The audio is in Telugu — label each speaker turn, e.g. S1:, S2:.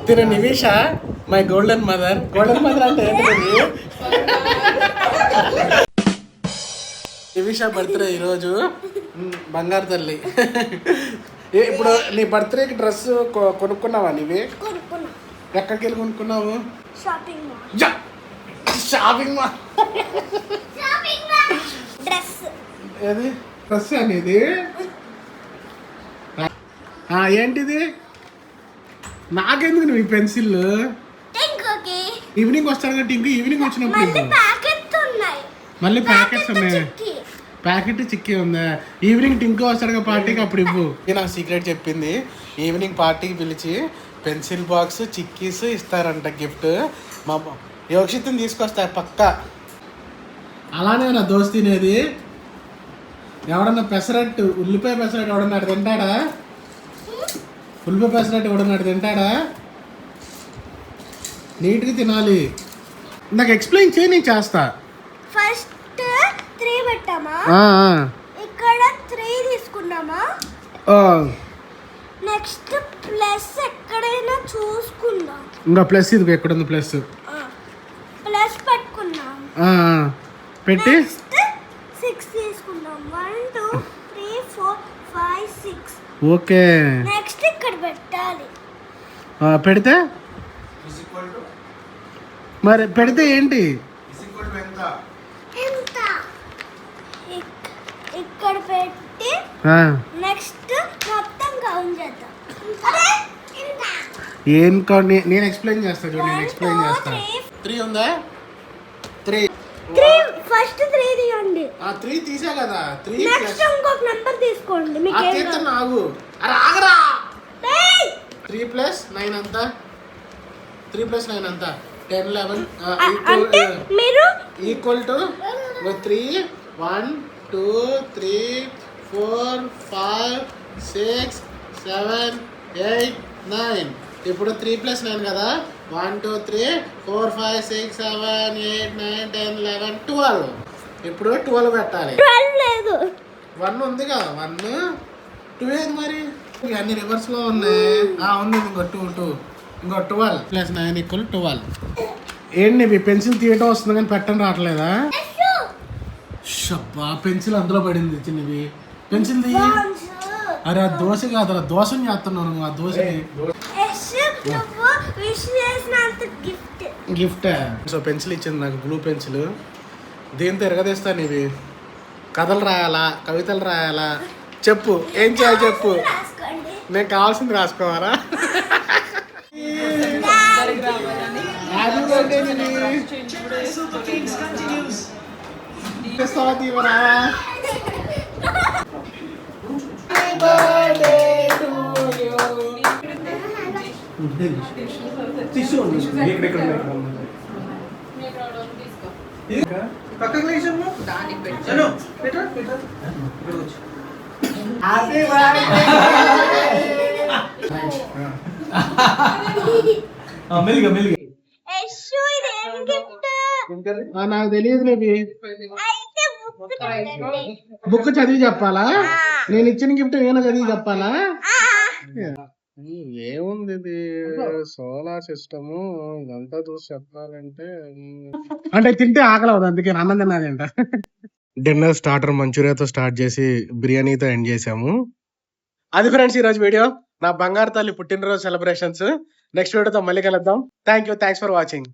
S1: తిన నిమిష మై గోల్డెన్ మదర్ అంటే ఏంటి? నిమిష బర్త్డే ఈరోజు. బంగారు తల్లి. ఇప్పుడు నీ బర్త్డేకి డ్రెస్ కొనుక్కున్నావా? నీవి ఎక్కడికి వెళ్ళి కొనుక్కున్నావు? Shopping mall. ఏది డ్రెస్ అనేది? ఏంటిది? నాకెందుకు నువ్వు ఈ పెన్సిల్? ఈవినింగ్ వస్తాను కాబట్టి ఇంక ఈవినింగ్ వచ్చినప్పుడు మళ్ళీ ప్యాకెట్స్ ఉన్నాయి. ప్యాకెట్ చిక్కి ఉందా? ఈవినింగ్ టింకు వస్తాడు పార్టీకి అప్పుడు ఇవ్వు. నాకు సీక్రెట్ చెప్పింది. ఈవినింగ్ పార్టీకి పిలిచి పెన్సిల్ బాక్స్ చిక్కీస్ ఇస్తారంట గిఫ్ట్. మా యోక్షిత్ని తీసుకొస్తా పక్క. అలానే నా దోస్త్ తినేది. ఎవడన్నా పెసరట్టు ఉల్లిపాయ పెసరట్టు ఎవడన్నాడు తింటాడా? ఉల్లిపాయ పెసరట్టు ఎవడన్నాడు తింటాడా? నీట్గా తినాలి. నాకు ఎక్స్ప్లెయిన్ చేయి, నేను చేస్తా.
S2: ఫస్ట్ 3 పెట్టామా, ఇక్కడ 3 తీసుకున్నామా, నెక్స్ట్ ప్లస్ ఎక్కడైనా చూసుకుందాం.
S1: ఇంకా ప్లస్ ఇది ఎక్కడ ఉంది? ప్లస్
S2: పెట్టుకున్నాం.
S1: పెట్టి
S2: 6 తీసుకున్నాం. 1 2 3 4 5 6.
S1: ఓకే,
S2: నెక్స్ట్ ఇక్కడ పెట్టాలి.
S1: పెడితే మరి పెడితే ఏంటి?
S2: ఇక్కడ పెట్టి నెక్స్ట్ మొత్తం కౌంట్ చేద్దాం.
S1: ఏం కౌంట్? నేను ఎక్స్ప్లెయిన్ చేస్తా చూడు. నేను ఎక్స్ప్లెయిన్ చేస్తా. 3 ఉందా? 3
S2: ఫస్ట్ 3 తీయండి.
S1: 3 తీసా కదా. 3
S2: నెక్స్ట్ ఇంకొక నంబర్ తీసుకోండి. మీకు ఏం కావాలి?
S1: ఆగు. ఆగరా. 3 + 9 అంతా? 3 + 9 అంతా? 10 11
S2: అంటే మీరు
S1: ఈక్వల్ టు 3 1 2 3 4 5 6 7 8 9. ఇప్పుడు 3 + 9 కదా. 1 2 3 4 5 6 7 8 9 10 11 12. ఇప్పుడు 12 పెట్టాలి.
S2: 12 లేదు,
S1: 1 ఉంది కదా. 1 2 ఏది మరి? అన్ని రివర్స్ లో ఉన్నాయి. ఉంది ఇంకో 2 ఇంకో 12 + 9 = 12. ఏంటి మీ పెన్సిల్ తీయటం వస్తుంది కానీ పెట్టడం రావట్లేదా? షబ్బా, పెన్సిల్ అందులో పడింది. చిన్నవి పెన్సిల్ తీయి. అరే ఆ దోశ కాదు, దోశని చేస్తున్నాను. ఆ దోశని గిఫ్ట్. సో పెన్సిల్ ఇచ్చింది నాకు, బ్లూ పెన్సిల్. దీంతో ఎరగదీస్తాను. ఇవి కథలు రాయాలా, కవితలు రాయాలా? చెప్పు, ఏం చేయాలి చెప్పు. నేను కావాల్సింది రాసుకోవాలా? నాకు తెలియదు. బుక్ చదివి చెప్పాలా? నేను ఇచ్చిన గిఫ్ట్ నేను చదివి చెప్పాలా? ఏముంది ఇది? సోలార్ సిస్టము ఇదంతా చూసి చెప్పాలంటే అంటే తింటే ఆకలి అవుతుంది, అందుకే అన్నం తినాలంట. డిన్నర్ స్టార్టర్ మంచూరియాతో స్టార్ట్ చేసి బిర్యానీతో ఎండ్ చేసాము. అది ఫ్రెండ్స్ ఈరోజు వీడియో. నా బంగారు తల్లి పుట్టినరోజు సెలబ్రేషన్స్. నెక్స్ట్ వీడియోతో మళ్ళీ కలుద్దాం. Thanks for watching.